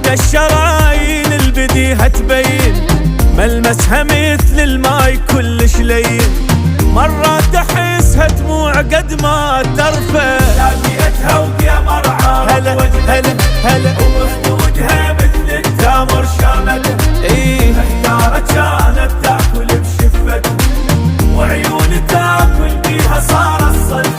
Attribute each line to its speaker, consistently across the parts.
Speaker 1: بين الشرايين البديهة تبين، ملمسها مثل الماي كلش لين، مرات احسها دموع قد ما ترفع،
Speaker 2: لاقيتها ويا مرعى
Speaker 1: هلا هلا هلا،
Speaker 2: وخدودها مثل التمر شامته،
Speaker 1: ايه
Speaker 2: محتارة كانت تاكل بشفته، وعيون تاكل بيها صار الصدفة.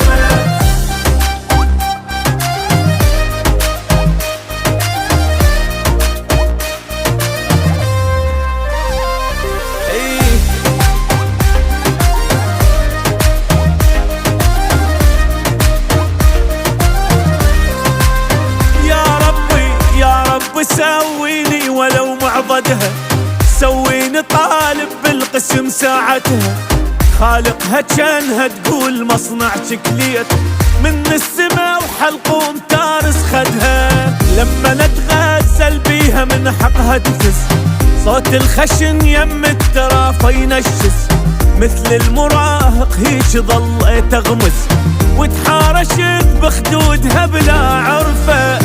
Speaker 1: سويني ولو معضدها، سويني طالب بالقسم ساعتها، خالقها كانها تقول مصنع شكليت من السما وحلقوم تارس خدها، لما نتغزل بيها من حقها تفز، صوت الخشن يم الترافة ينشز، مثل المراهق هيج ظليت اغمز، وتحارشت بخدودها بلا عرفة.